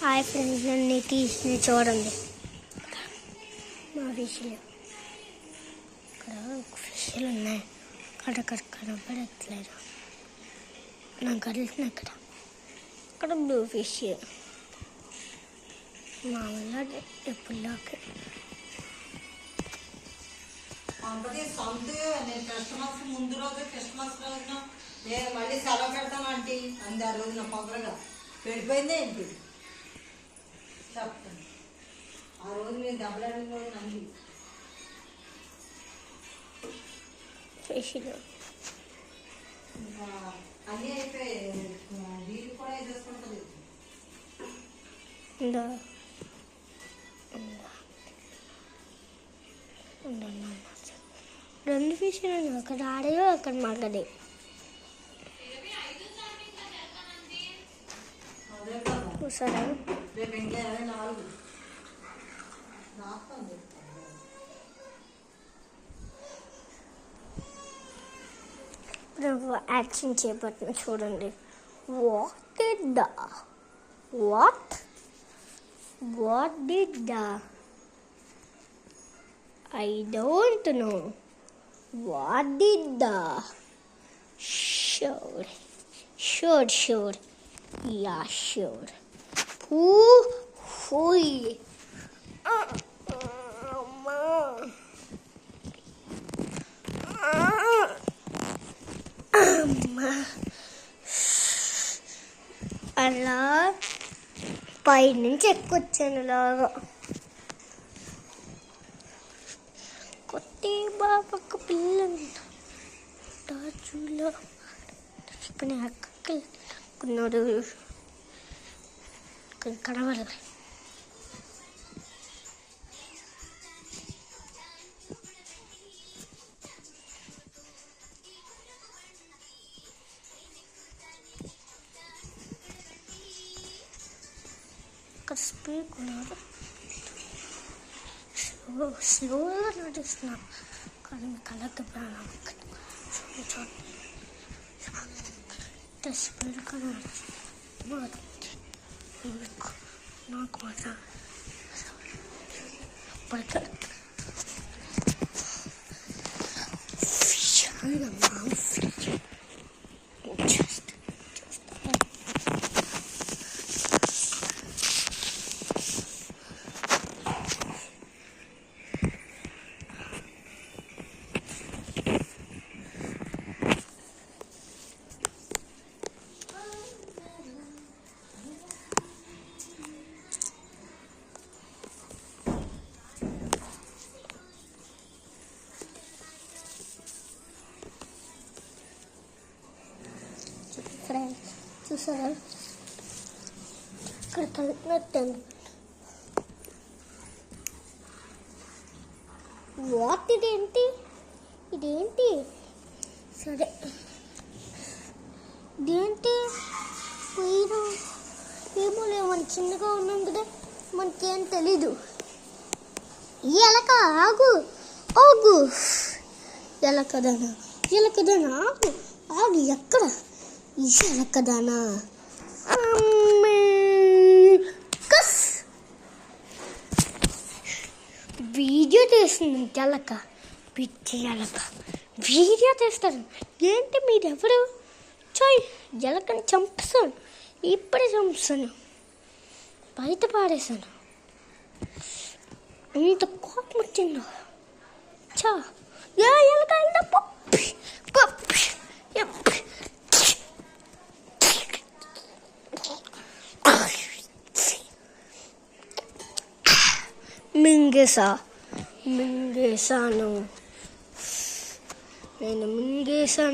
Hi friends, నన్ను తీసి చూడండి. మా ఫిష్లు ఇక్కడ ఫిష్లు ఉన్నాయి. అక్కడ కనపడట్లేదు. నాకు కలుగుతున్నాయి. అక్కడ బ్లూ ఫిష్ మామూలుగా ఎప్పుడులాగా క్రిస్మస్ ముందు రోజు క్రిస్మస్ రోజున నేను మళ్ళీ సెలవు పెడతాను ఆంటీ అంది. ఆ రోజున పొగరగా పెడిపోయిందే ఏంటి చెప్తాను. ఆ రోజు నేను దెబ్బలాడిన రోజు అంది ఫిష్లు ఇంకా అన్నీ అయిపోయి వీళ్ళు కూడా వేసేసుకుంటుంది. రెండు ఫిష్లు అక్కడ ఆడేవి, అక్కడ మగది. సరే రేపు ఇంకా 24 యాక్షన్ చేపట్టిన చూడండి. What did the I don't know. What did the sure. Yeah, sure. Hui. అలా పైనుంచి ఎక్కువచ్చాను. ఇలాగా కొత్త బాబక్క పిల్లలు టాచులో చెప్పిన అక్కకి కొన్నాడు. కనబడలే. ఇక్కడ స్పీక్ ఉన్నారు. స్లోగా నడుస్తున్నాను కానీ మీ కళ్ళకి ప్రాణం చూడండి. స్పీడ్గా నాకు మాత్రం ఫ్రెండ్స్ చూసారా ఇక్కడ కలిపినట్టు. వాట్ ఇదేంటి సరే ఇదేంటి పోయిన ఏమో లేమని చిన్నగా ఉన్నాం కదా, మనకేం తెలీదు. ఈ ఎలక ఆగు ఎలకదానా ఆగు ఎక్కడ ఎలకదానా వీడియో తీస్తుంది. ఎలక పిచ్చి ఎలక వీడియో తీస్తారు. ఏంటి మీరెవరు? ఎలకని చంపేస్తాను, ఇప్పుడే చంపుతాను, బయట పాడేశాను. ఇంత కోపం వచ్చిందో ఎలక మింగేశాను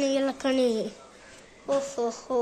నేను ఎలకని. ఓహోహో